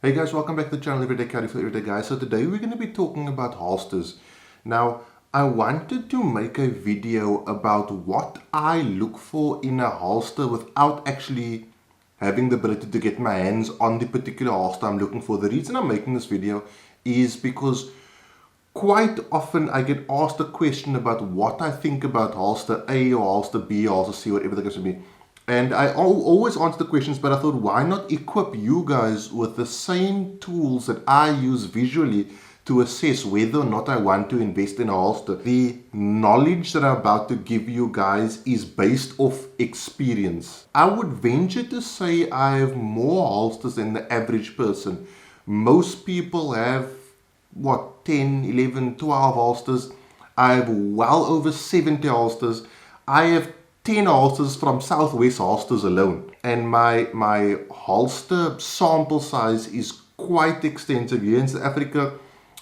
Hey guys, welcome back to the channel Everyday Carry for Everyday Guys. So today we're going to be talking about holsters. Now, I wanted to make a video about what I look for in a holster without actually having the ability to get my hands on the particular holster I'm looking for. The reason I'm making this video is because quite often I get asked a question about what I think about holster A or holster B or holster C, whatever the case may be. And I always answer the questions, but I thought, why not equip you guys with the same tools that I use visually to assess whether or not I want to invest in a holster. The knowledge that I'm about to give you guys is based off experience. I would venture to say I have more holsters than the average person. Most people have, 10, 11, 12 holsters. I have well over 70 holsters. I have 10 holsters from Southwest Holsters alone, and my holster sample size is quite extensive. Here in South Africa,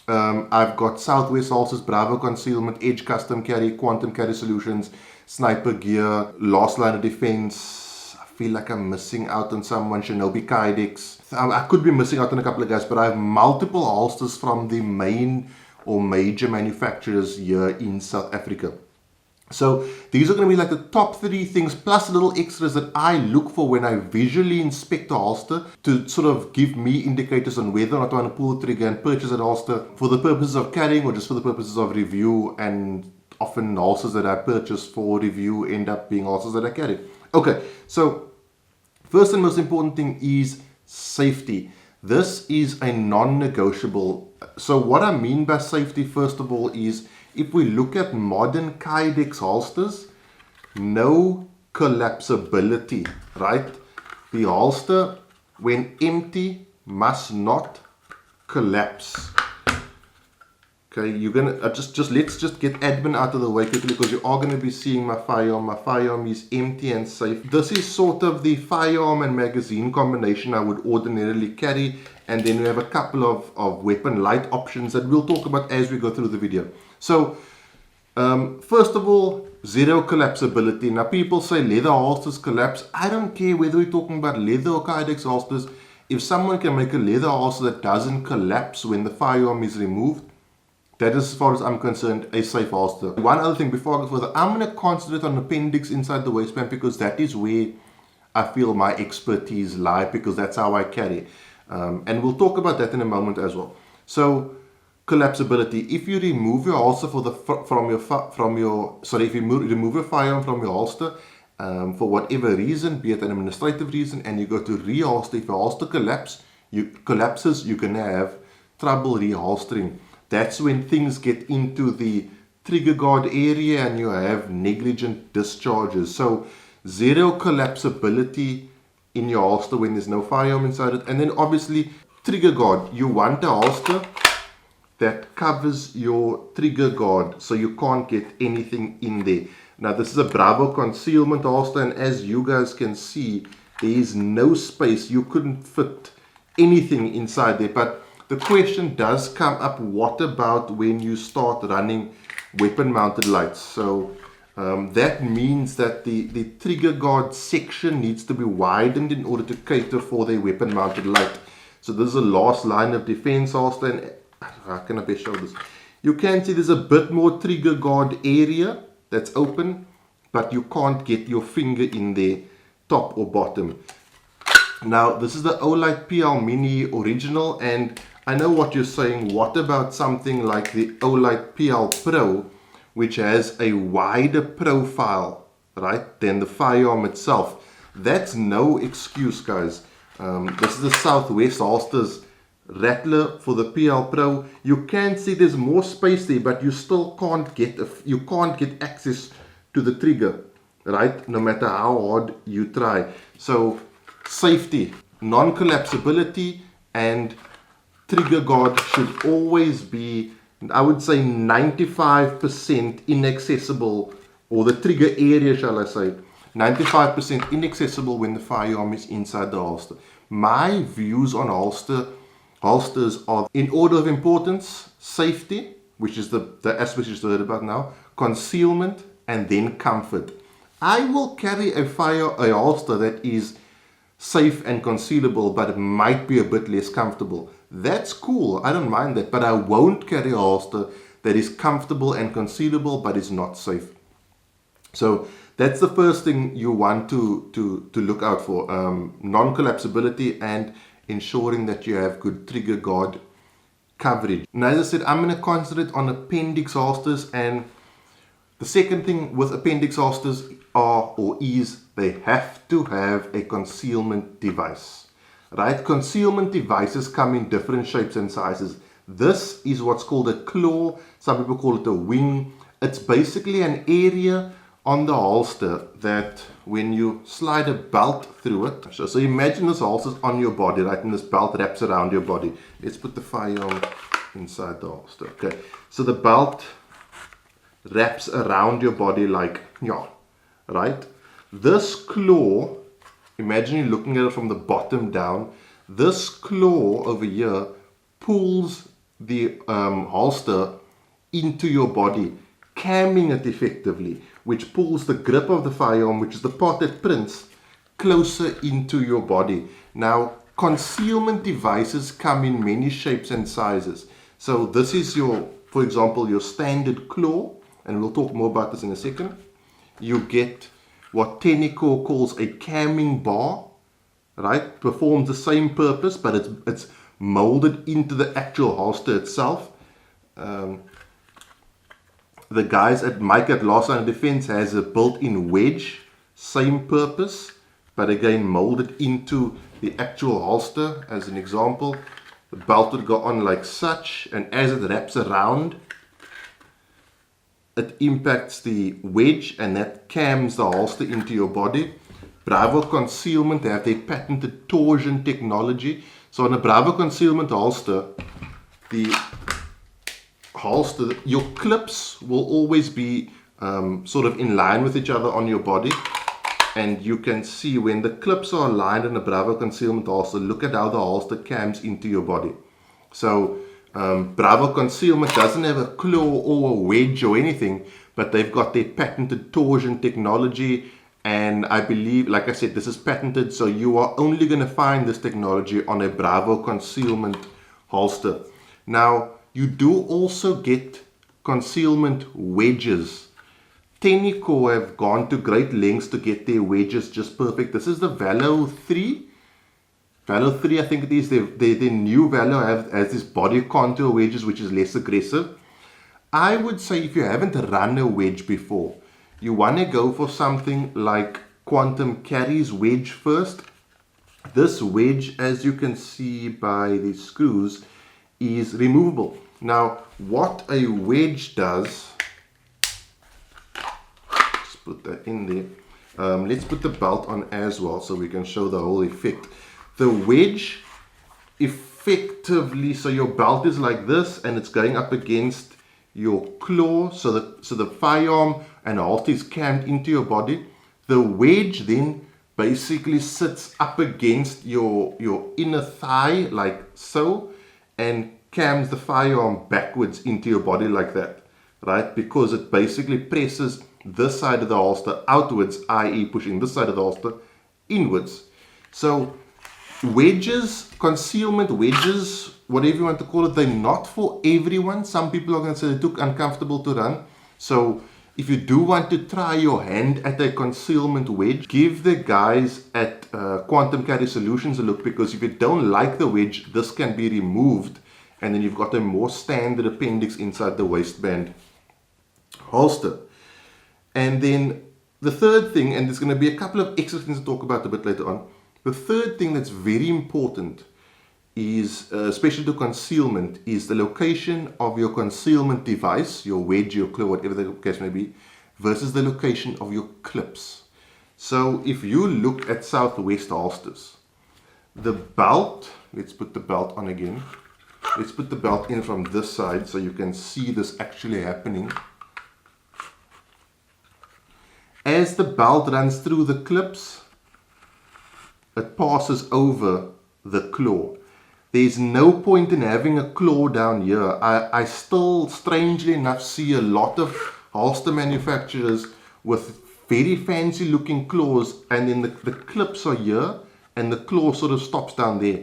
I've got Southwest Holsters, Bravo Concealment, Edge Custom Carry, Quantum Carry Solutions, Sniper Gear, Last Line of Defense. I feel like I'm missing out on someone, Shinobi Kydex. I could be missing out on a couple of guys, but I have multiple holsters from the main or major manufacturers here in South Africa. So these are going to be like the top 3 things plus little extras that I look for when I visually inspect a holster to sort of give me indicators on whether or not I want to pull the trigger and purchase a holster for the purposes of carrying or just for the purposes of review. And often holsters that I purchase for review end up being holsters that I carry. Okay, so first and most important thing is safety. This is a non-negotiable. So what I mean by safety, first of all, is if we look at modern Kydex holsters, no collapsibility, right? The holster, when empty, must not collapse. Okay, you're gonna let's just get admin out of the way quickly because you are gonna be seeing my firearm. My firearm is empty and safe. This is sort of the firearm and magazine combination I would ordinarily carry, and then we have a couple of weapon light options that we'll talk about as we go through the video. So, first of all, zero collapsibility. Now, people say leather holsters collapse. I don't care whether we're talking about leather or Kydex holsters. If someone can make a leather holster that doesn't collapse when the firearm is removed, that is, as far as I'm concerned, a safe holster. One other thing before I go further, I'm going to concentrate on appendix inside the waistband because that is where I feel my expertise lie, because that's how I carry. And we'll talk about that in a moment as well. So, collapsibility. If you remove your holster if you remove your firearm from your holster for whatever reason, be it an administrative reason, and you go to reholster, if your holster collapses, you're gonna have trouble reholstering. That's when things get into the trigger guard area and you have negligent discharges. So zero collapsibility in your holster when there's no firearm inside it. And then obviously trigger guard. You want a holster that covers your trigger guard so you can't get anything in there. Now this is a Bravo Concealment holster, and as you guys can see, there is no space. You couldn't fit anything inside there. But the question does come up, what about when you start running weapon mounted lights? So that means that the trigger guard section needs to be widened in order to cater for the weapon mounted light. So this is a Last Line of Defense holster, and how can I best show this? You can see there's a bit more trigger guard area that's open, but you can't get your finger in there, top or bottom. Now this is the Olight PL Mini Original, and I know what you're saying, what about something like the Olight PL Pro, which has a wider profile, right, than the firearm itself? That's no excuse, guys. This is the Southwest Holsters Rattler for the PL Pro. You can see there's more space there, but you still can't get access to the trigger, right? No matter how hard you try. So safety, non-collapsibility, and trigger guard should always be, I would say, 95% inaccessible, or the trigger area, shall I say, 95% inaccessible when the firearm is inside the holster. My views on holsters are, in order of importance, safety, which is the aspect you heard about now, concealment, and then comfort. I will carry a holster that is safe and concealable, but it might be a bit less comfortable. That's cool, I don't mind that, but I won't carry a holster that is comfortable and concealable but is not safe. So that's the first thing you want to look out for, non-collapsibility and ensuring that you have good trigger guard coverage. Now, as I said, I'm going to concentrate on appendix holsters, and the second thing with appendix holsters is they have to have a concealment device, right? Concealment devices come in different shapes and sizes. This is what's called a claw. Some people call it a wing. It's basically an area on the holster that when you slide a belt through it, so imagine this holster is on your body, right, and this belt wraps around your body. Let's put the firearm inside the holster. Okay, so the belt wraps around your body like, yeah, right? This claw, imagine you're looking at it from the bottom down. This claw over here pulls the holster into your body, camming it effectively, which pulls the grip of the firearm, which is the part that prints, closer into your body. Now, concealment devices come in many shapes and sizes. So this is your, for example, your standard claw, and we'll talk more about this in a second. You get what Technical calls a camming bar, right? Performs the same purpose, but it's molded into the actual holster itself. The guys at Mike at Last Line of Defense has a built-in wedge, same purpose, but again molded into the actual holster. As an example, the belt would go on like such, and as it wraps around, it impacts the wedge, and that cams the holster into your body. Bravo Concealment have their patented torsion technology. So on a Bravo Concealment holster, your clips will always be sort of in line with each other on your body, and you can see when the clips are aligned in a Bravo Concealment holster, look at how the holster cams into your body. So Bravo Concealment doesn't have a claw or a wedge or anything, but they've got their patented torsion technology, and I believe, like I said, this is patented, so you are only going to find this technology on a Bravo Concealment holster. Now, you do also get concealment wedges. Technical have gone to great lengths to get their wedges just perfect. This is the Valo 3. Valo 3, I think it is. The new Valo has this body contour wedges, which is less aggressive. I would say if you haven't run a wedge before, you want to go for something like Quantum Carry's wedge first. This wedge, as you can see by the screws, is removable. Now, what a wedge does, let's put that in there. Let's put the belt on as well so we can show the whole effect. The wedge effectively, so your belt is like this and it's going up against your claw, so the firearm and holster is cammed into your body. The wedge then basically sits up against your inner thigh like so, and cams the firearm backwards into your body like that, right? Because it basically presses this side of the holster outwards, i.e. pushing this side of the holster inwards. So wedges, concealment wedges, whatever you want to call it, they're not for everyone. Some people are going to say they're too uncomfortable to run. So if you do want to try your hand at a concealment wedge, give the guys at Quantum Carry Solutions a look, because if you don't like the wedge, this can be removed, and then you've got a more standard appendix inside the waistband holster. And then the third thing, and there's going to be a couple of extra things to talk about a bit later on. The third thing that's very important is, especially to concealment, is the location of your concealment device, your wedge, your claw, whatever the case may be, versus the location of your clips. So if you look at Southwest holsters, the belt, let's put the belt on again. Let's put the belt in from this side so you can see this actually happening. As the belt runs through the clips, it passes over the claw. There's no point in having a claw down here. I still, strangely enough, see a lot of holster manufacturers with very fancy looking claws, and then the clips are here and the claw sort of stops down there.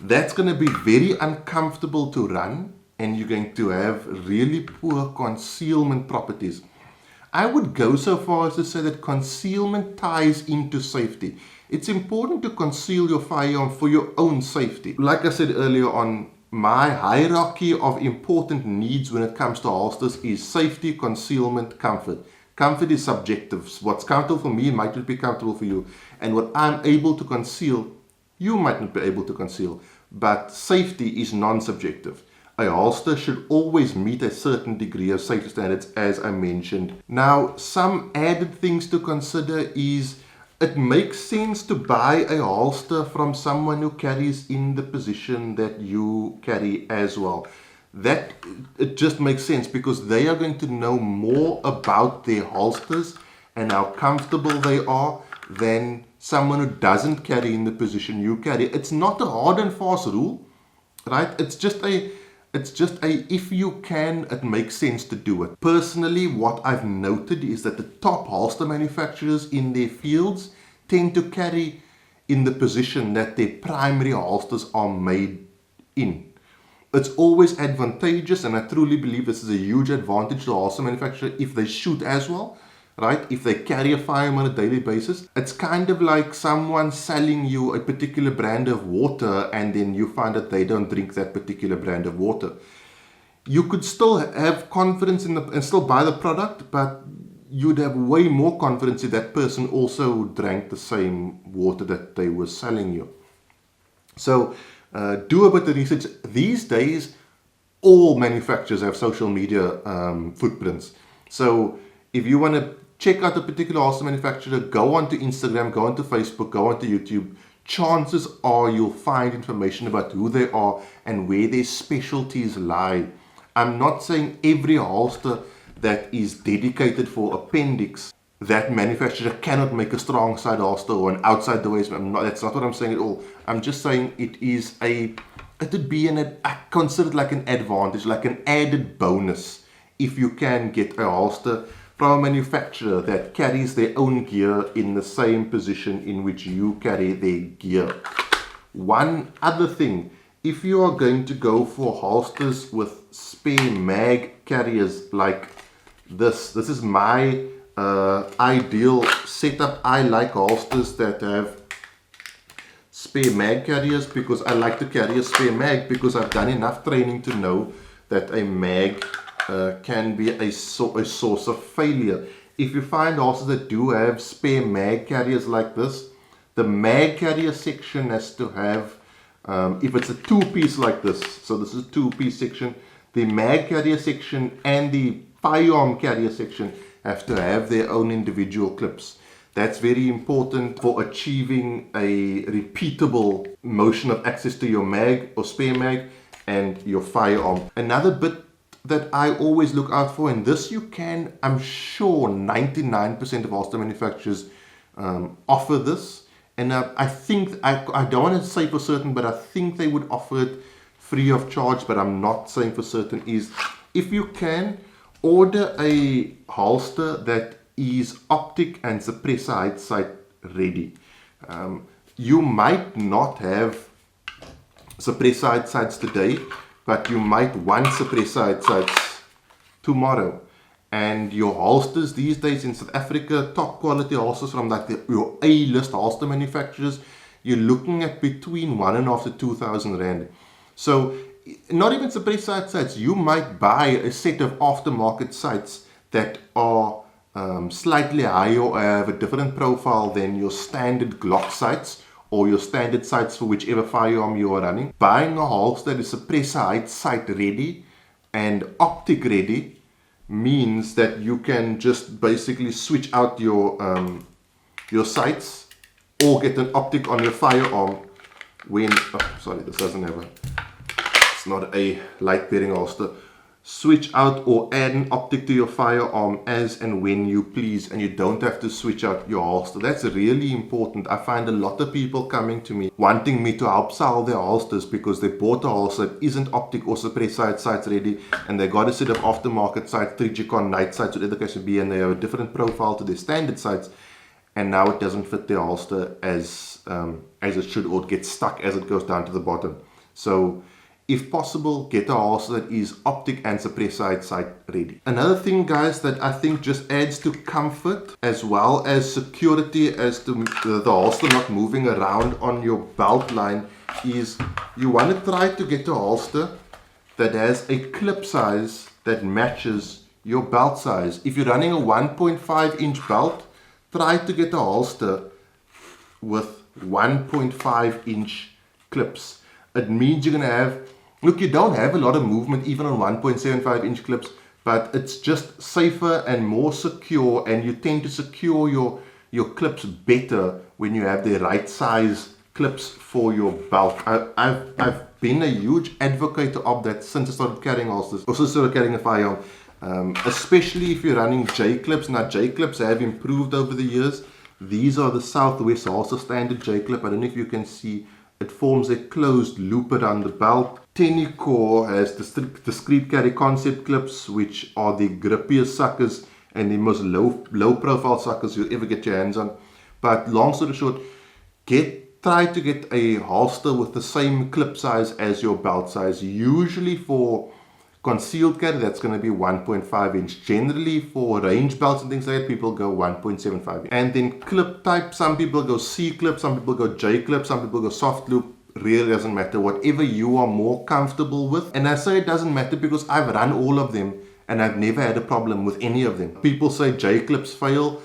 That's going to be very uncomfortable to run, and you're going to have really poor concealment properties. I would go so far as to say that concealment ties into safety. It's important to conceal your firearm for your own safety. Like I said earlier on, my hierarchy of important needs when it comes to holsters is safety, concealment, comfort. Comfort is subjective. What's comfortable for me might not be comfortable for you. And what I'm able to conceal, you might not be able to conceal. But safety is non-subjective. A holster should always meet a certain degree of safety standards, as I mentioned. Now, some added things to consider is it makes sense to buy a holster from someone who carries in the position that you carry as well. That it just makes sense because they are going to know more about their holsters and how comfortable they are than someone who doesn't carry in the position you carry. It's not a hard and fast rule, right? It's just a if you can, it makes sense to do it. Personally, what I've noted is that the top holster manufacturers in their fields tend to carry in the position that their primary holsters are made in. It's always advantageous, and I truly believe this is a huge advantage to the holster manufacturer if they shoot as well, right? If they carry a firearm on a daily basis. It's kind of like someone selling you a particular brand of water and then you find that they don't drink that particular brand of water. You could still have confidence in and still buy the product, but you'd have way more confidence if that person also drank the same water that they were selling you. So do a bit of research. These days, all manufacturers have social media footprints. So if you want to check out a particular holster manufacturer, go onto Instagram, go onto Facebook, go onto YouTube. Chances are you'll find information about who they are and where their specialties lie. I'm not saying every holster that is dedicated for appendix, that manufacturer cannot make a strong side holster or an outside the waist. That's not what I'm saying at all. I'm just saying it would be I consider it like an advantage, like an added bonus if you can get a holster from a manufacturer that carries their own gear in the same position in which you carry their gear. One other thing, if you are going to go for holsters with spare mag carriers like this is my ideal setup. I like holsters that have spare mag carriers because I like to carry a spare mag because I've done enough training to know that a mag can be a source of failure. If you find holsters that do have spare mag carriers like this, the mag carrier section has to have, if it's a two-piece like this, so this is a two-piece section, the mag carrier section and the firearm carrier section have to have their own individual clips. That's very important for achieving a repeatable motion of access to your mag or spare mag and your firearm. Another bit that I always look out for, and this you can, I'm sure 99% of holster manufacturers offer this, and I think, I don't want to say for certain, but I think they would offer it free of charge, but I'm not saying for certain, is if you can, order a holster that is optic and suppressor height sight ready. You might not have suppressor height sights today, but you might want suppressor height sights tomorrow. And your holsters these days in South Africa, top quality holsters from like your A-list holster manufacturers, you're looking at between 1,500 to 2,000 Rand. So not even suppressor height sights, you might buy a set of aftermarket sights that are slightly higher or have a different profile than your standard Glock sights or your standard sights for whichever firearm you are running. Buying a holster that is suppressor height sight ready and optic ready means that you can just basically switch out your sights or get an optic on your firearm when, this doesn't have it's not a light bearing holster. Switch out or add an optic to your firearm as and when you please, and you don't have to switch out your holster. That's really important. I find a lot of people coming to me wanting me to help sell their holsters because they bought a holster that isn't optic or suppressor height sights ready, and they got a set of aftermarket sights, 3G night sights, whatever the case would be, and they have a different profile to their standard sights. and now it doesn't fit the holster as it should, or it gets stuck as it goes down to the bottom. So if possible, get a holster that is optic and suppress sight ready. Another thing, guys, that I think just adds to comfort as well as security as to the holster not moving around on your belt line is you want to try to get a holster that has a clip size that matches your belt size. If you're running a 1.5 inch belt, try to get a holster with 1.5 inch clips. It means you're going to have, look, you don't have a lot of movement even on 1.75 inch clips, but it's just safer and more secure, and you tend to secure your clips better when you have the right size clips for your belt. I've been a huge advocate of that since I started carrying holsters, also started carrying a firearm, especially if you're running J clips. Now J clips have improved over the years. These are the Southwest holster standard J clip. I don't know if you can see, it forms a closed loop around the belt. Tennicore has discrete carry concept clips, which are the grippiest suckers and the most low profile suckers you'll ever get your hands on. But long story short, try to get a holster with the same clip size as your belt size. Usually for concealed carry, that's going to be 1.5 inch. Generally for range belts and things like that, people go 1.75 inch. And then clip type, some people go C clip, some people go J clip, some people go soft loop. Really doesn't matter, whatever you are more comfortable with. And I say it doesn't matter because I've run all of them and I've never had a problem with any of them. People say J clips fail.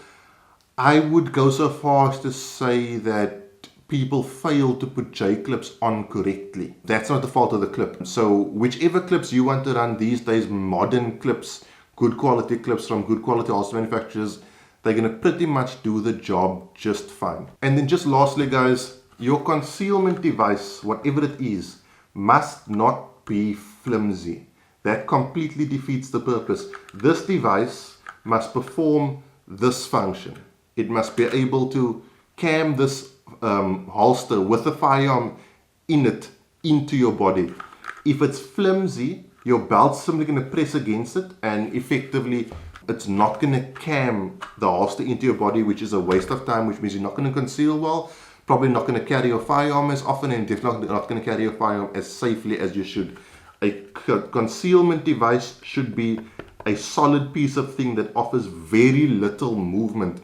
I would go so far as to say that people fail to put J clips on correctly. That's not the fault of the clip. So whichever clips you want to run these days, modern clips, good quality clips from good quality holster manufacturers, they're going to pretty much do the job just fine. And then just lastly, guys, your concealment device, whatever it is, must not be flimsy. That completely defeats the purpose. This device must perform this function. It must be able to cam this holster with a firearm in it into your body. If it's flimsy, your belt's simply going to press against it, and effectively it's not going to cam the holster into your body, which is a waste of time, which means you're not going to conceal well, probably not going to carry your firearm as often, and definitely not going to carry your firearm as safely as you should. A concealment device should be a solid piece of thing that offers very little movement.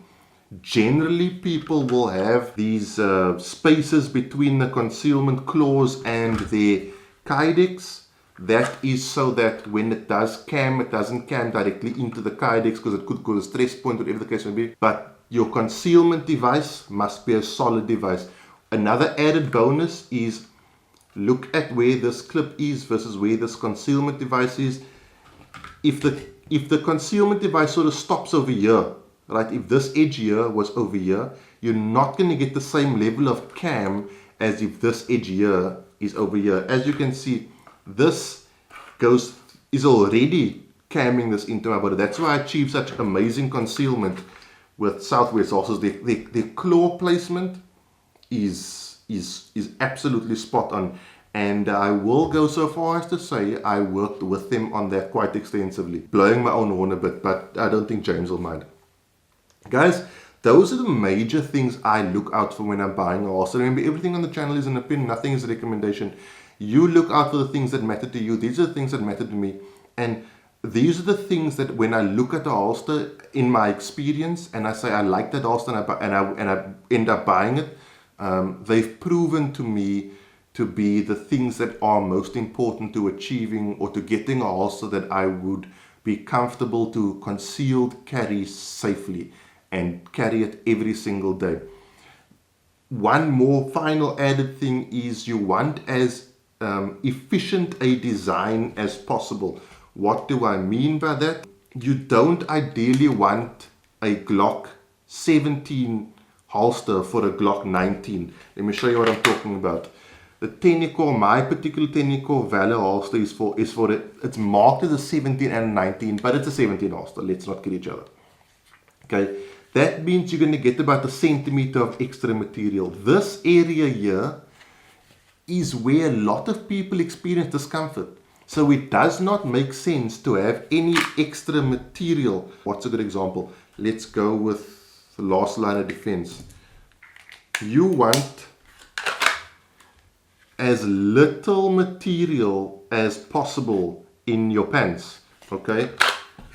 Generally, people will have these spaces between the concealment claws and their kydex. That is so that when it does cam, it doesn't cam directly into the kydex because it could cause a stress point, whatever the case may be. But your concealment device must be a solid device. Another added bonus is look at where this clip is versus where this concealment device is. If the concealment device sort of stops over here, right? If this edge here was over here, you're not going to get the same level of cam as if this edge here is over here. As you can see, this is already camming this into my body. That's why I achieve such amazing concealment with Southwest holsters. The claw placement is absolutely spot on, and I will go so far as to say I worked with them on that quite extensively. Blowing my own horn a bit, but I don't think James will mind. Guys, those are the major things I look out for when I'm buying a holster. Remember, everything on the channel is an opinion, nothing is a recommendation. You look out for the things that matter to you. These are the things that matter to me, and these are the things that when I look at a holster in my experience and I say I like that holster and I end up buying it, they've proven to me to be the things that are most important to achieving or to getting a holster that I would be comfortable to concealed carry safely and carry it every single day. One more final added thing is you want as efficient a design as possible. What do I mean by that? You don't ideally want a Glock 17 holster for a Glock 19. Let me show you what I'm talking about. The Tennicore, my particular Tennicore Valor holster it's marked as a 17 and a 19, but it's a 17 holster. Let's not kid each other. Okay, that means you're going to get about a centimeter of extra material. This area here is where a lot of people experience discomfort. So it does not make sense to have any extra material. What's a good example? Let's go with It's the last line of defense. You want as little material as possible in your pants. Okay,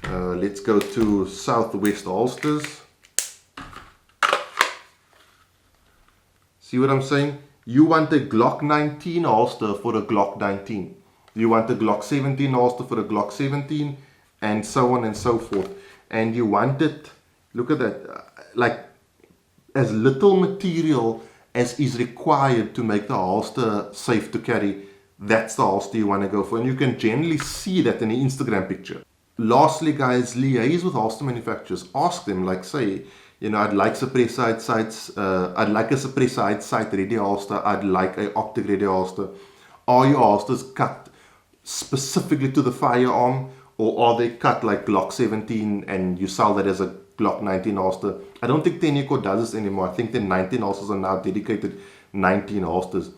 let's go to Southwest holsters. See what I'm saying? You want a Glock 19 holster for a Glock 19. You want a Glock 17 holster for a Glock 17, and so on and so forth. And you want it, look at that, like as little material as is required to make the holster safe to carry. That's the holster you want to go for, and you can generally see that in the Instagram picture. Lastly, guys, liaise with holster manufacturers. Ask them, like, say, you know, I'd like suppressor side sights, I'd like a suppressor side sight ready holster, I'd like a optic ready holster. Are your holsters cut specifically to the firearm, or are they cut like Glock 17 and you sell that as a Glock 19 holster? I don't think Tenneco does this anymore. I think the 19 holsters are now dedicated 19 holsters.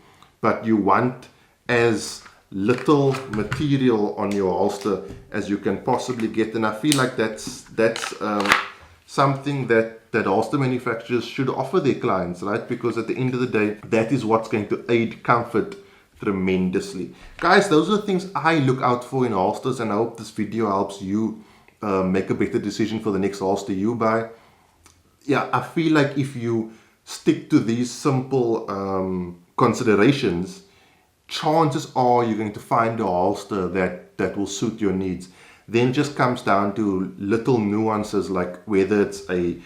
But you want as little material on your holster as you can possibly get, and I feel like that's something that holster manufacturers should offer their clients, right? Because at the end of the day, that is what's going to aid comfort tremendously. Guys, those are the things I look out for in holsters, and I hope this video helps you make a better decision for the next holster you buy. Yeah, I feel like if you stick to these simple considerations, chances are you're going to find a holster that will suit your needs. Then it just comes down to little nuances, like whether it's a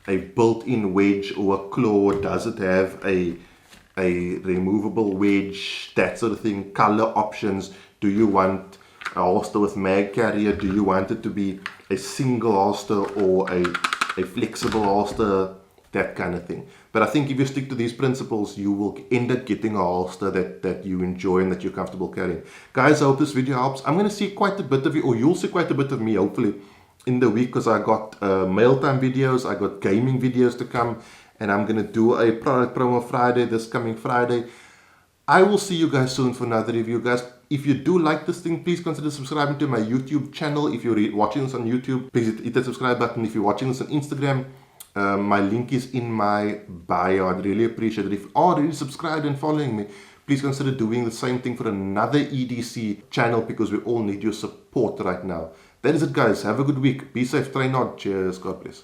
built-in wedge or a claw, does it have a removable wedge, that sort of thing, color options. Do you want a holster with mag carrier? Do you want it to be a single holster or a flexible holster? That kind of thing. But I think if you stick to these principles, you will end up getting a holster that you enjoy and that you're comfortable carrying. Guys, I hope this video helps. I'm going to see quite a bit of you, or you'll see quite a bit of me, hopefully, in the week, because I got mail time videos, I got gaming videos to come, and I'm going to do a product promo Friday, this coming Friday. I will see you guys soon for another review, guys. If you do like this thing, please consider subscribing to my YouTube channel. If you're watching this on YouTube, please hit that subscribe button. If you're watching this on Instagram, my link is in my bio. I'd really appreciate it. If you are already subscribed and following me, please consider doing the same thing for another EDC channel, because we all need your support right now. That is it, guys. Have a good week. Be safe, train hard. Cheers. God bless.